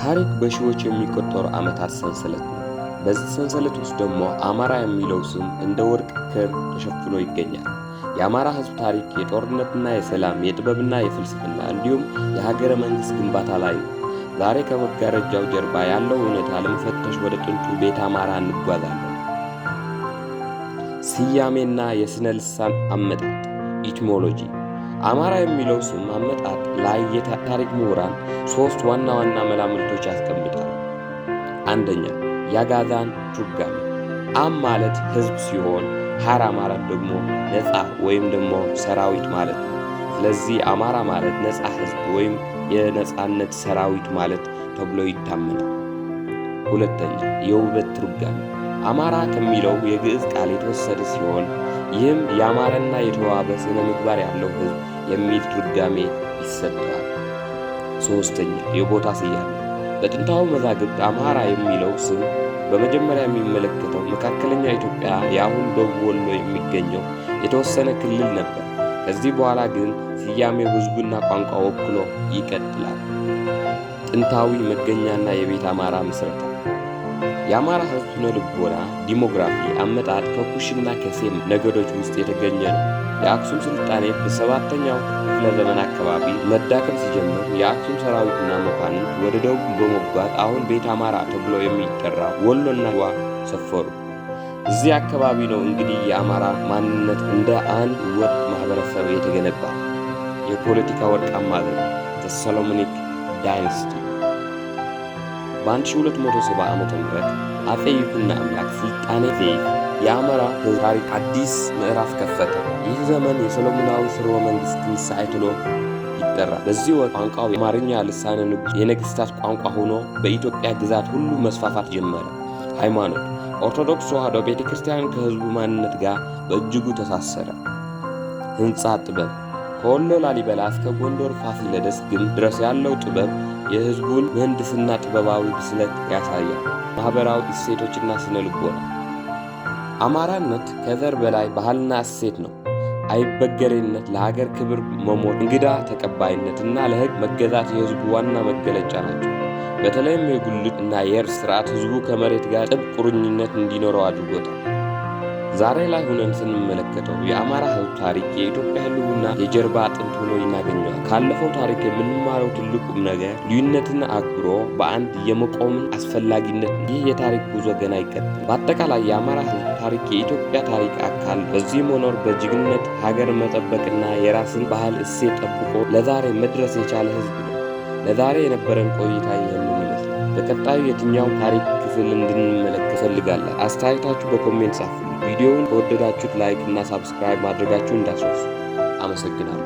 ታሪክ በሺዎች የሚቆጠሩ ዓመታት ሰንሰለት ነው። በዚህ ሰንሰለት ውስጥ ደግሞ አማራ የሚለው ስም እንደ ወርቅ ክር ተሸፍኖ ይገኛል። የአማራ ሕዝብ ታሪክ የጦርነትና የሰላም የጥበብና የፍልስፍና እንዲሁም የሀገረ መንግሥት ግንባታ ላይ ነው። ዛሬ ከመጋረጃው ጀርባ ያለው እውነታ ለመፈተሽ ወደ ጥንቱ ቤተ አማራ እንጓዛለን። ስያሜና የሥነ ልሳን አመጣጥ ኢቲሞሎጂ። አማራ የሚለው ስም አመጣጥ ላይ የታሪክ ምሁራን ሦስት ዋና ዋና መላምቶች ያስቀምጣሉ። አንደኛ፣ የአጋዛን ትርጓሜ። አም ማለት ሕዝብ ሲሆን ሐራ ማለት ደግሞ ነፃ ወይም ደግሞ ሰራዊት ማለት ነው። ስለዚህ አማራ ማለት ነፃ ሕዝብ ወይም የነፃነት ሰራዊት ማለት ተብሎ ይታመናል። ሁለተኛ፣ የውበት ትርጓሜ። አማራ ከሚለው የግዕዝ ቃል የተወሰደ ሲሆን ይህም ያማረና የተዋበ ስነ ምግባር ያለው ሕዝብ የሚል ትርጓሜ ይሰጠዋል። ሦስተኛ፣ የቦታ ስያሜ። በጥንታዊ መዛግብት አማራ የሚለው ስም በመጀመሪያ የሚመለከተው መካከለኛ ኢትዮጵያ የአሁን ደቡብ ወሎ የሚገኘው የተወሰነ ክልል ነበር። ከዚህ በኋላ ግን ስያሜው ሕዝቡና ቋንቋ ወክሎ ይቀጥላል። ጥንታዊ መገኛና የቤተ አማራ ምስረታ። የአማራ ሕዝብ ስነ ልቦና ዲሞግራፊ አመጣጥ ከኩሽና ከሴም ነገዶች ውስጥ የተገኘ ነው። የአክሱም ስልጣኔ በሰባተኛው ክፍለ ዘመን አካባቢ መዳከም ሲጀምር የአክሱም ሰራዊትና መኳንንት ወደ ደቡብ በመጓዝ አሁን ቤተ አማራ ተብሎ የሚጠራ ወሎና ሸዋ ሰፈሩ። እዚህ አካባቢ ነው እንግዲህ የአማራ ማንነት እንደ አንድ ወጥ ማህበረሰብ የተገነባ። የፖለቲካ ወርቃማ ዘመን ሰሎሞኒክ ዳይነስቲ። በ1270 ዓመተ ምህረት አፄ ይኩኖ አምላክ ስልጣኔ ዘይፍ የአማራ ሕዝብ ታሪክ አዲስ ምዕራፍ ከፈተ። ይህ ዘመን የሰሎሞናዊ ሥርወ መንግሥት ትንሣኤ ተብሎ ይጠራል። በዚህ ወቅት ቋንቋው የአማርኛ ልሳነ ንጉሥ የነገሥታት ቋንቋ ሆኖ በኢትዮጵያ ግዛት ሁሉ መስፋፋት ጀመረ። ሃይማኖት። ኦርቶዶክስ ተዋሕዶ ቤተ ክርስቲያን ከሕዝቡ ማንነት ጋር በእጅጉ ተሳሰረ። ሕንፃ ጥበብ። ከወሎ ላሊበላ እስከ ጎንደር ፋሲለደስ ግንብ ድረስ ያለው ጥበብ የሕዝቡን ምህንድስና ጥበባዊ ብስለት ያሳያል። ማኅበራዊ እሴቶችና ስነ ልቦና። አማራነት ከዘር በላይ ባህልና እሴት ነው። አይበገሬነት፣ ለሀገር ክብር መሞት፣ እንግዳ ተቀባይነትና ለሕግ መገዛት የሕዝቡ ዋና መገለጫ ናቸው። በተለይም የጉልት እና የእርስ ሥርዓት ሕዝቡ ከመሬት ጋር ጥብቅ ቁርኝነት እንዲኖረው አድርጎታል። ዛሬ ላይ ሆነን ስንመለከተው የአማራ ሕዝብ ታሪክ የኢትዮጵያ ሕልውና የጀርባ አጥንት ሆኖ ይናገኘዋል። ካለፈው ታሪክ የምንማረው ትልቁም ነገር ልዩነትን አክብሮ በአንድ የመቆምን አስፈላጊነት። ይህ የታሪክ ጉዞ ገና ይቀጥላል። በአጠቃላይ የአማራ ሕዝብ ታሪክ የኢትዮጵያ ታሪክ አካል፣ በዚህ መኖር በጀግንነት ሀገር መጠበቅና የራስን ባህል እሴት ጠብቆ ለዛሬ መድረስ የቻለ ሕዝብ ነው። ለዛሬ የነበረን ቆይታ ይህንን ይመስላል። በቀጣዩ የትኛው ታሪክ ክፍል እንድንመለከት ፈልጋለን? አስተያየታችሁ በኮሜንት ጻፉ። ቪዲዮውን ከወደዳችሁት ላይክ እና ሳብስክራይብ ማድረጋችሁ እንዳትረሱ። አመሰግናለሁ።